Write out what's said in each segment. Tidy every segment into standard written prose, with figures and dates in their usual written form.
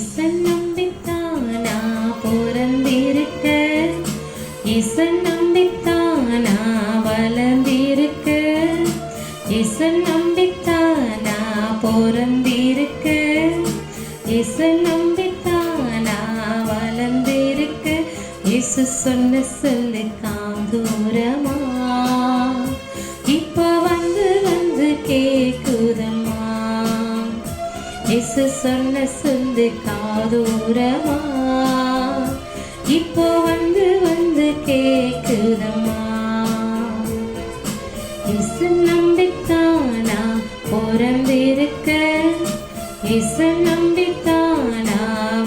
ஈசன் நம்பித்தானா பிறந்திருக்க, ஈசன் நம்பித்தானா வளர்ந்திருக்க, ஈசன் நம்பித்தானா பிறந்திருக்க, ஈசன் நம்பித்தானா வளர்ந்திருக்க. இயேசு சொன்ன சொல்லு காதூரமா, இப்ப வந்து வந்து கேக்குதம்மா. இயேசு சொன்ன சொல்லு காதூரமா, இப்போ வந்து வந்து கேக்குதம்மா. இயேசு நம்பித்தானா பிறந்திருக்க, இயேசு நம்பித்தானா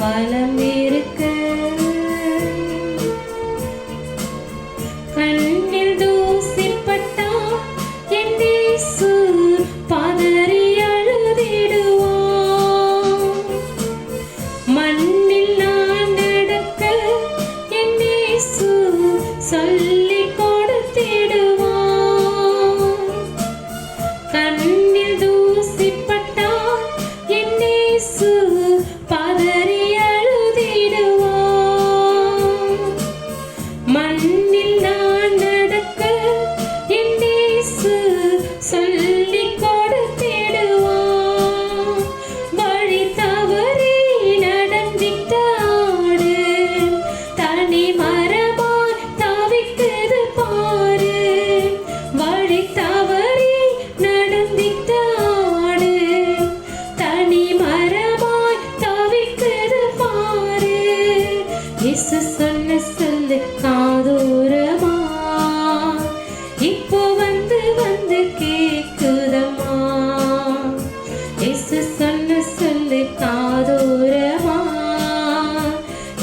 வளர்ந்திருக்க. கண்ணில் தூசி பட்டா என் இயேசு பதறி அழுதிடுவான். மண்ணில் நான் நடக்க என் இயேசு சொல்லி கொடுத்திடுவான். கண்ணில் தூசி பட்டா என் இயேசு பதறி அழுதிடுவான். மண்ணில் நான் நடக்க என் இயேசு சொல்லி கொடுத்திடுவான். வழி தவறி நடந்திட்ட ஆடு தனி மரமாய் தவிக்குது பாரு. வழி தவறி நடந்திட்ட ஆடு தனி மரமாய் தவிக்குது பாரு. இயேசு சொன்ன சொல்லு காதூரமா, இப்போ வந்து வந்து கேக்குதம்மா. இயேசு சொன்ன சொல்லு காதூரமா,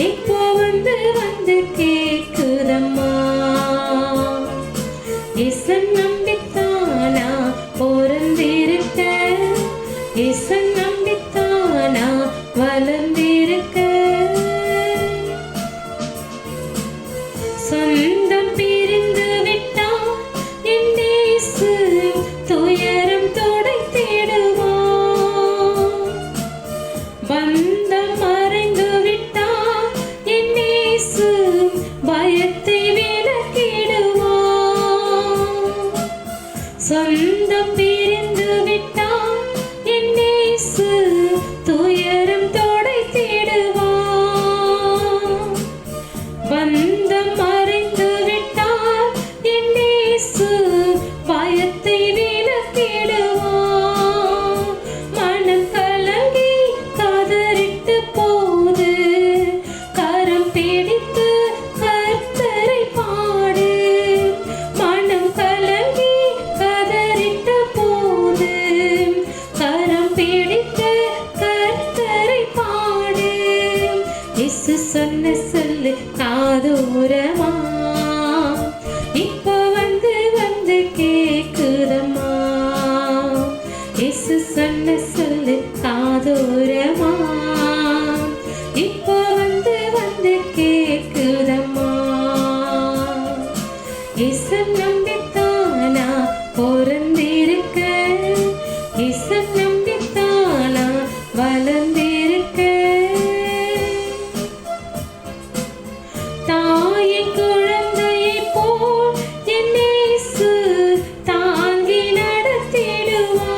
இப்போ வந்து வந்து கேக்குதம்மா. இயேசு நம்பித்தானா பிறந்திருக்க, இயேசு நம்பித்தானா வளர்ந்திருக்க. சொந்தம் பிரிந்து விட்டான் என் இயேசு துயரம் துடைத்திடுவான். பந்தம் மறைந்து விட்டான் என் இயேசு பயத்தை விலக்கிடுவான். சொந்தம் பிரிந்து விட்டான் என் இயேசு துயரம் துடைத்திடுவான். பந்தம் மறைந்து விட்டார் என் இயேசு பயத்தை விலக்கிடுவான். மனம் கலங்கி கதறிட்டு போது கரம் பிடித்து கர்த்தரை பாடு. மனம் கலங்கி கதறிட்டு போது கரம் பிடித்து கர்த்தரை பாடு. இயேசு சொன்ன சொல்லு காதூரமா, இப்போ வந்து வந்து கேக்குதம்மா. இயேசு சொன்ன சொல்லு காதூரமா, இப்போ வந்து வந்து கேக்குதம்மா. இயேசு நம்பித்தானா பிறந்திருக்க, இயேசு நம்பித்தானா வளர்ந்திருக்க. தாயின் குழந்தையை போல் என் இயேசு தாங்கி நடத்திடுவான்.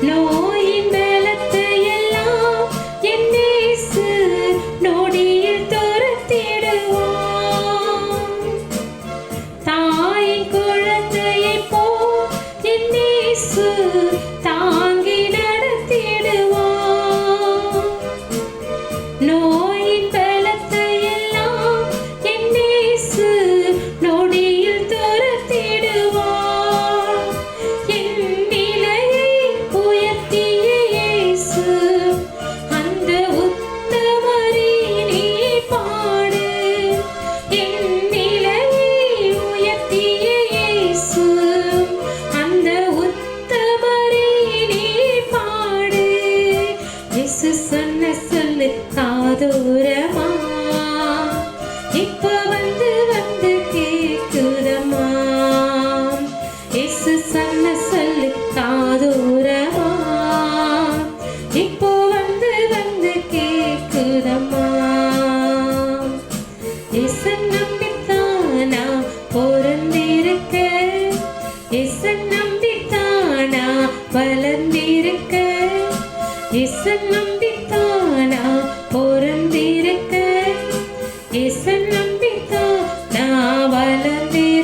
நோயின் பலத்தை எல்லாம் என் இயேசு நொடியில் துரத்திடுவான். தாயின் குழந்தையை போல் என் இயேசு தாங்கி நடத்திடுவான். நோயின் பலத்தை எல்லாம் என் இயேசு நொடியில் துரத்திடுவான். என் நிலையை உயர்த்திய இயேசு அந்த உத்தமரை நீ பாடு. என் நிலையை உயர்த்திய இயேசு அந்த உத்தமரை நீ பாடு. இயேசு சொன்ன சொல்லு காதூரமா, இப்போ வந்து வந்து கேக்குதம்மா. இயேசு சொன்ன சொல்லு காதூரமா, இப்போ இசன் நம்பித்தானா பொருந்திருக்க இசன் நம்பித்தானா வளர்ந்திருக்க இசன் நம்பித்தானா பொருந்திருக்க இசன் நம்பித்தானா வளர்ந்திருக்க